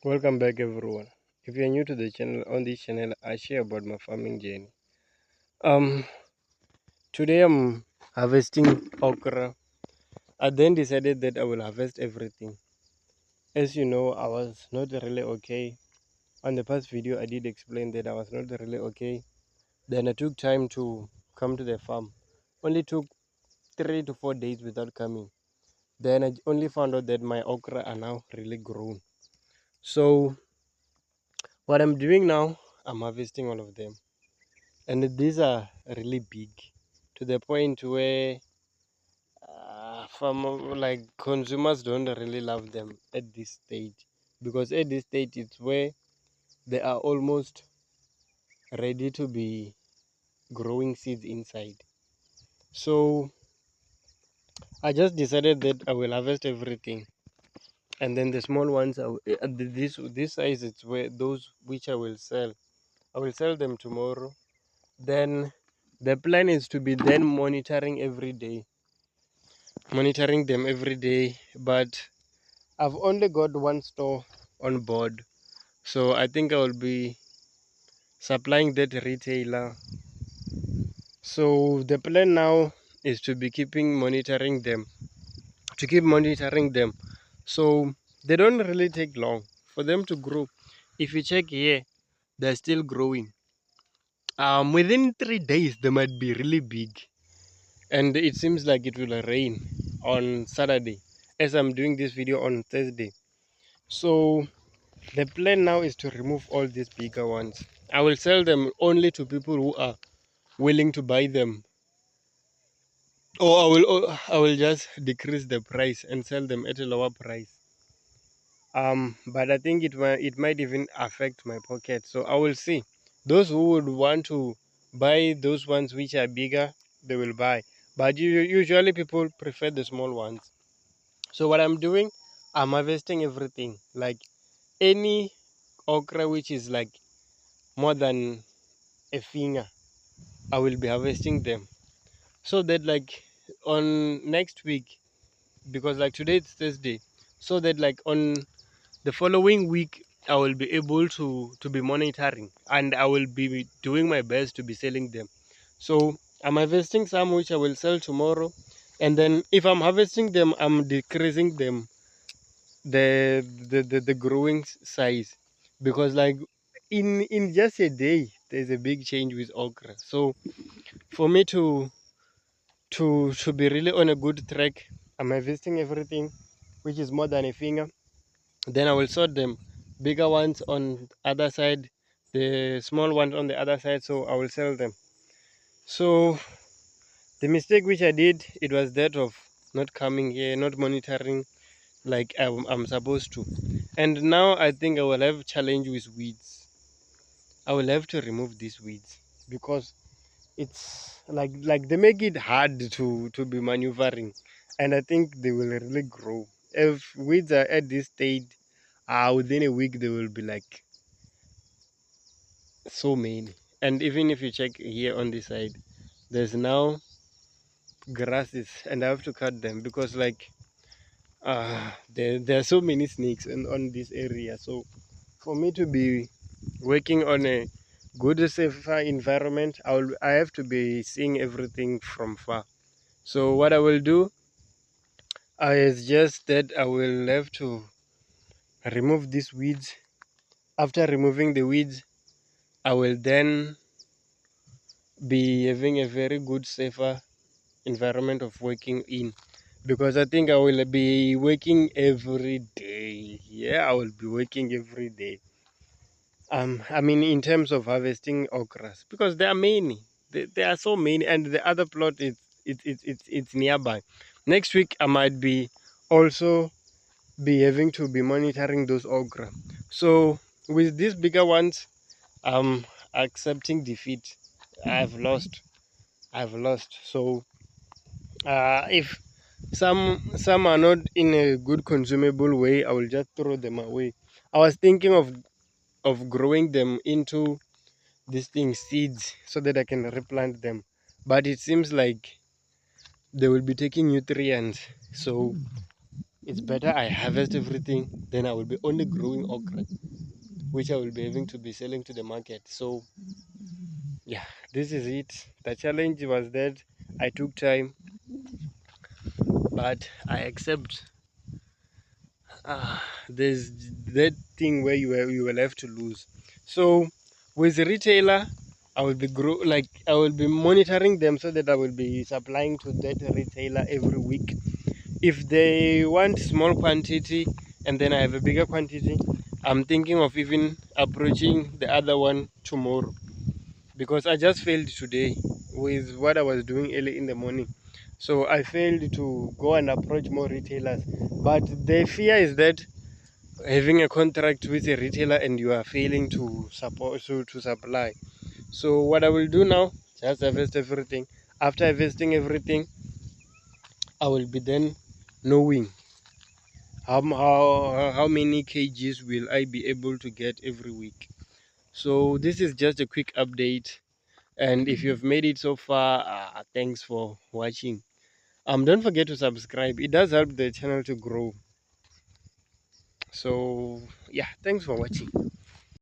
Welcome back, everyone. If you're new to the channel, on this channel I share about my farming journey. Um Today I'm harvesting okra. I then decided that I will harvest everything. As you know, I was not really okay. On the past video I did explain that I was not really okay. Then I took time to come to the farm. Only took 3 to 4 days without coming. Then I only found out that my okra are now really grown. So what I'm doing now, I'm harvesting all of them. And these are really big to the point where like consumers don't really love them at this stage, because at this stage it's where they are almost ready to be growing seeds inside. So I just decided that I will harvest everything, and then the small ones this size, it's where those which I will sell them tomorrow. Then the plan is to be then monitoring them every day, but I've only got one store on board, so I think I will be supplying that retailer. So the plan now is to be keep monitoring them. So they don't really take long for them to grow. If you check here, they're still growing. Within 3 days they might be really big, and it seems like it will rain on Saturday, as I'm doing this video on Thursday. So the plan now is to remove all these bigger ones. I will sell them only to people who are willing to buy them, or I will just decrease the price and sell them at a lower price. But I think it might even affect my pocket. So I will see. Those who would want to buy those ones which are bigger, they will buy. But usually people prefer the small ones. So what I'm doing, I'm harvesting everything. Like any okra which is like more than a finger, I will be harvesting them, so that like on next week, because like today it's Thursday, so that like on the following week I will be able to be monitoring, and I will be doing my best to be selling them. So I'm harvesting some which I will sell tomorrow, and then if I'm harvesting them, I'm decreasing them the growing size, because like in just a day there's a big change with okra. So for me to be really on a good track, I'm harvesting everything which is more than a finger. Then I will sort them, bigger ones on other side, the small ones on the other side, so I will sell them. So the mistake which I did, it was that of not coming here, not monitoring like I'm supposed to. And now I think I will have challenge with weeds. I will have to remove these weeds, because it's like they make it hard to be maneuvering, and I think they will really grow. If weeds are at this stage, within a week they will be like so many. And even if you check here on this side, there's now grasses, and I have to cut them, because like there are so many snakes on this area. So for me to be working on a good safer environment, I have to be seeing everything from far. So what I will do is just that I will have to remove these weeds. After removing the weeds, I will then be having a very good safer environment of working in, because I think I will be working every day. Yeah, I will be working every day. I mean, in terms of harvesting okras, because there are many. There are so many, and the other plot is it's nearby. Next week I might be also be having to be monitoring those okra. So with these bigger ones, I'm accepting defeat. I've lost. I've lost. So if some are not in a good consumable way, I will just throw them away. I was thinking of growing them into these things seeds, so that I can replant them, but it seems like they will be taking nutrients. So It's better I harvest everything, then I will be only growing okra, which I will be having to be selling to the market. So yeah, this is it. The challenge was that I took time, but I accept. There's that thing where you will have to lose. So with the retailer, I will be I will be monitoring them so that I will be supplying to that retailer every week. If they want small quantity and then I have a bigger quantity, I'm thinking of even approaching the other one tomorrow, because I just failed today with what I was doing early in the morning. So I failed to go and approach more retailers. But the fear is that having a contract with a retailer and you are failing to supply. So what I will do now, just harvest everything. After harvesting everything, I will be then knowing how many kgs will I be able to get every week. So this is just a quick update, and if you've made it so far, thanks for watching. Don't forget to subscribe. It does help the channel to grow. So yeah, thanks for watching.